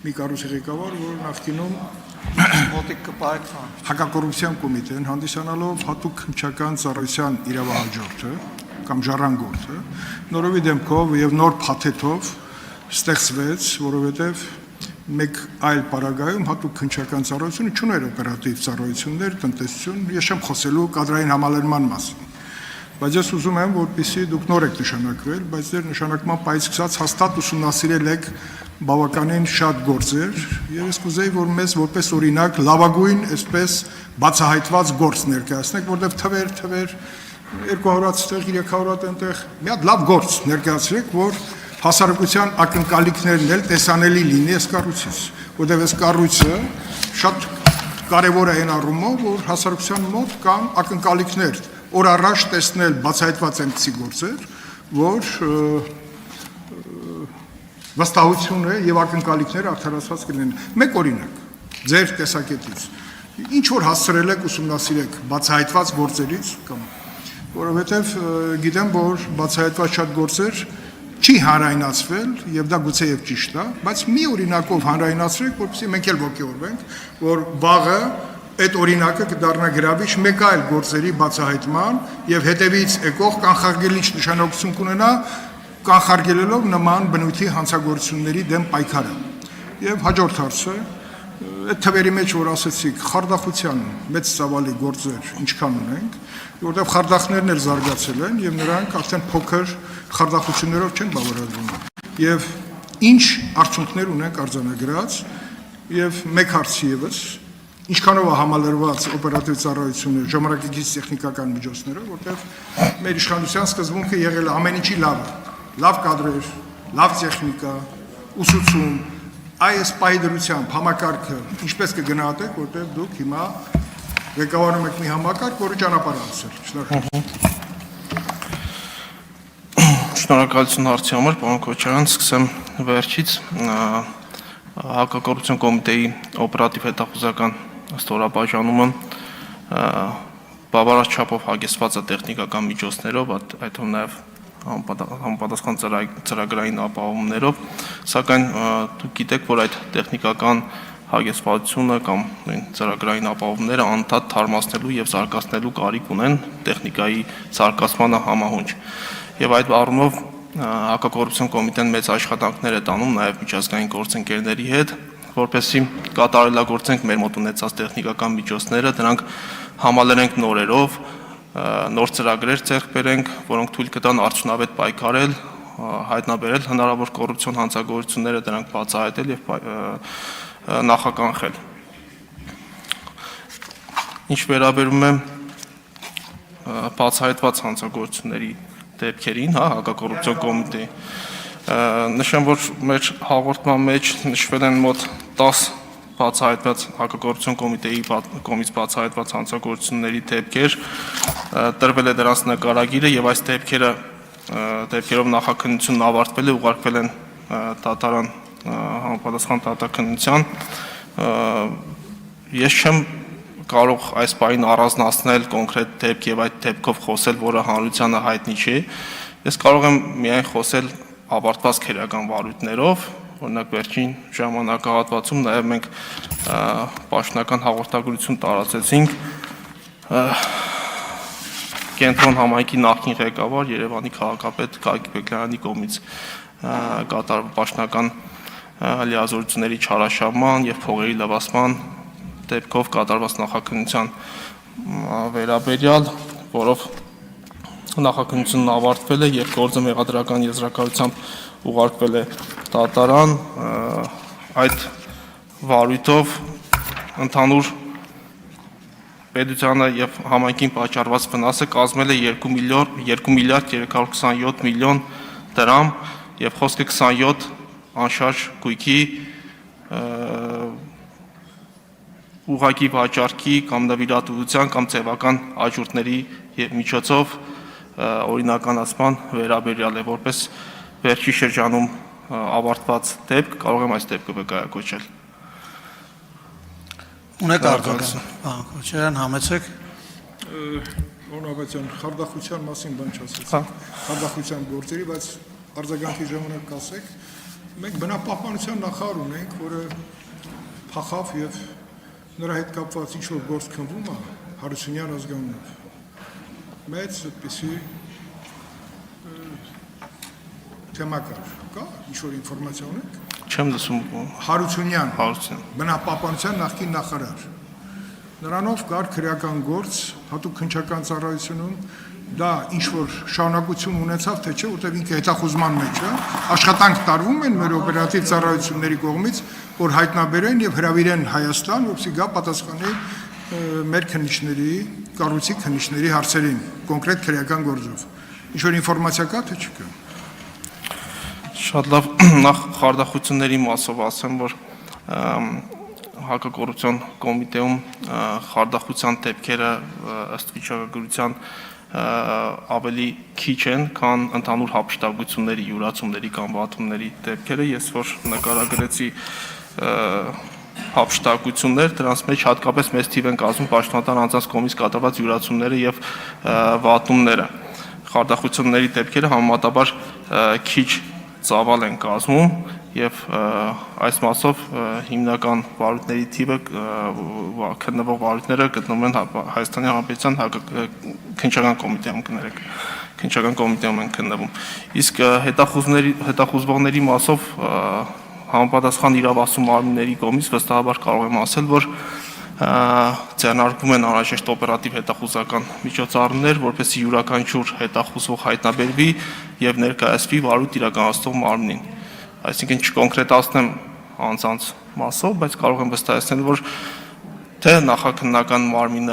մի կառույցի ղեկավար, որ նախկինում մոտիկ կպայք հակակոռուպցիոն կոմիտեն հանդիսանալով հատուկ քննչական ծառայության իրավահաջորդը կամ ժառանգորդը նորովի դեմքով եւ նոր փաթեթով ստեղծվեց, որովհետեւ մեկ այլ պարագայում հատուկ քննչական ծառայությունը չուներ օպերատիվ ծառայություններ, տնտեսություն, ես չեմ խոսելու կադրային համալրման մասին։ Բայց ես ուզում եմ, որպեսզի դուք նոր եք նշանակվել, բայց ձեր նշանակման պայից սկսած հաստատ ուսումնասիրել եք բավականին շատ գործեր, եւ ես կուզեի, որ մեզ որպես օրինակ լավագույն, այսպես բացահայտված գործ ներկայացնեք, որտեղ թվեր 200-ից տեղ 300-ից այնտեղ մի հատ լավ գործ ներկայացրեք, որ հասարակության ակնկալիքներն էլ տեսանելի լինի այս կառույցից, որտեղ այս կառույցը շատ կարևոր է այն առումով, որ հասարակության մոտ կան ակնկալիքներ օր առաջ տեսնել բացահայտված այնպիսի գործեր, որ վստահությունը եւ ակնկալիքները արդարացված կլինեն։ Մեկ օրինակ, ձեր տեսակետից, ինչ որ հասցրել եք ուսումնասիրեք բացահայտված գործերից կամ որովհետեւ գիտեմ, որ բացահայտված շատ գործեր չի հանրայնացվել եւ դա գուցե եւ ճիշտ է, բայց մի օրինակով հանրայնացրեք, որպեսզի մենք էլ ողջորվենք, որ վաղը այդ օրինակը կդառնա գրավիչ մեկ այլ գործերի բացահայտման եւ հետեւից եկող կանխարգելիչ նշանակություն կունենա կանխարգելելով նման բնույթի հանցագործությունների դեմ պայքարը։ Եվ հաջորդ հարցը, այդ թվերի մեջ որ ասեցիք, խարդախության մեծ ծավալի գործեր ինչքան ունենք, որտեղ խարդախներն էլ զարգացել են եւ նրանք արդեն փոքր խարդախություններով չեն բավարարվում։ Եվ ինչ արդյունքներ ունենք արձանագրած եւ մեկ հարց եւս ինչքանով է համալրված օպերատիվ ծառայությունը ժամանակակից տեխնիկական միջոցներով, որտեղ մեր իշխանության սկզբունքը եղել է ամեն ինչի լավ կադրեր, լավ տեխնիկա, ուսուցում, այս պայդրությամբ համակարգը ինչպես կգնահատեք, որտեղ դուք հիմա ղեկավարում եք մի համակարգ, որը ճանապարհ է անցել։ Շնորհակալություն հարցի համար, պարոն Քոչարյան, սկսեմ վերջից հակակոռուպցիոն կոմիտեի օպերատիվ հետախուզական ստորաբաժանումը բավարար չափով հագեցված է տեխնիկական միջոցներով, այդտեղ նաև համապատասխան ծրագրային ապահովումներով, սակայն դուք գիտեք, որ այդ տեխնիկական հագեցվածությունը կամ ծրագրային ապահովումները անդադար թարմացնելու եւ զարգացնելու կարիք ունեն տեխնիկայի զարգացմանը համահունչ։ Եվ այդ առումով հակակոռուպցիոն կոմիտեն մեծ աշխատանքներ է տանում նաև միջազգային գործընկերների հետ, որպեսզի կատարելագործենք մեր մոտ ունեցած տեխնիկական միջոցները, դրանք համալրենք նորերով, նոր ծրագրեր ձեռք բերենք, որոնք թույլ կտան արդյունավետ պայքարել, հայտնաբերել հնարավոր կոռուպցիոն հանցագործությունները, դրանք բացահայտել եւ նախականխել։ Ինչ վերաբերում է բացահայտված հանցագործությունների դեպքերին, հակակոռուպցիոն կոմիտեի, նշեմ, որ մեր հաղորդման մեջ նշվել են մոտ 10 բացահայտված հակակոռուպցիոն կոմիտեի կողմից բացահայտված հանցագործությունների դեպքեր, տրվել է դրանց նկարագիրը եւ այս դեպքերով նախաքննությունն ավարտվել է, ուղարկվել են դատարան համապատասխան դատաքննության։ Ես չեմ կարող այս բանին առանձնացնել կոնկրետ դեպք եւ այդ դեպքով խոսել, որը հանրությանը հայտնի չէ։ Ես կարող եմ միայն խոսել ավարտված քերական վարույթներով, օրինակ վերջին ժամանակահատվածում նաև մենք պաշտոնական հաղորդագրություն տարածեցինք Կենտրոն համայնքի նախկին ղեկավար Երևանի քաղաքապետ Գագիկ Բեգլարյանի կողմից կատարվող պաշտոնական լիազորությունների չարաշահման եւ փողերի լվացման դեպքով կատարված նախաքննության վերաբերյալ, որով նախաքննությունն ավարտվել է եւ գործը մեղադրական եզրակացությամբ ուղարկվել է դատարան, այդ վարույթով ընդհանուր պետությանը եւ համայնքին պատճառված վնասը կազմել է 2 միլիարդ 327 միլիոն դրամ եւ խոսքը 27 անշարժ գույքի ուղղակի վաճառքի կամ նվիրատվության կամ ձևական աճուրդների եւ միջոցով օրինականացման վերաբերյալ է, որպես վերջի շրջանում ավարտված դեպք, կարող եմ այս դեպքը վկայակոչել։ Ունեք արձագանք, պարոն Քոչարյան, համեցեք։ Պարոն Աբացյան, խարդախության մասին բան չասեցիք, խարդախության գործերի, բայց արձագանքի ժամանակ կասեք, Մենք բնապահպանության նախարար ունենք, որը փախավ եւ նրա հետ կապված ինչ որ գործ քննվում է Հարությունյան ազգանունով։ Մեծ այդպիսի թեմա կա, ինչ որ ինֆորմացիա ունեք։ Չեմ լսում։ Հարությունյան, Հարություն։ բնապահպանության նախկին նախարար։ Նրանով կար քրեական գործ, հատուկ քննչական ծառայությունում, դա ինչ որ շարունակություն ունեցավ, թե չէ, որտեղ ինքը հետախուզման մեջ է, աշխատանք տարվում են մեր օպերատիվ ծառայությունների կողմից, որ հայտնաբերեն եւ հրավիրեն Հայաստան, որպեսզի գա պատասխանի մեր քննիչների, կառույցի քննիչների հարցերին, կոնկրետ քրեական գործով։ Ինչ որ ինֆորմացիա կա, թե չկա։ Շատ լավ, նախ խարդախությունների մասով ասեմ, որ հակակոռուպցիոն կոմիտեում խարդախության դեպքերը ըստ վիճակագրության ավելի քիչ են, քան ընդհանուր հափշտակությունների, յուրացումների կամ վատումների դեպքերը, ես որ նկարագրեցի հափշտակություններ, դրանց մեջ հատկապես մեծ թիվ են կազմում պաշտոնական անձանց կողմից կատարված յուրացումները եւ վատումները։ Խարդախությունների դեպքերը համեմատաբար քիչ ծավալ են կազմում եւ այս մասով հիմնական վարույթների թիվը քննվող վարույթները գտնվում են Հայաստանի Հանրապետության քննչական կոմիտեում կներեք, քննչական կոմիտեում են քննվում։ Իսկ հետախուզվողների մասով համապատասխան իրավասու մարմինների կողմից վստահաբար կարող եմ ասել, որ ձեռնարկվում են անհրաժեշտ օպերատիվ հետախուզական միջոցառումներ, որպեսզի յուրաքանչյուր հետախուզվող հայտնաբերվի եւ ներկայացվի վարույթ իրականացնող մարմնին։ Այսինքն չկոնկրետացնեմ անձանց մասով, բայց կարող եմ վստահեցնել, որ թե նախաքննական մարմինը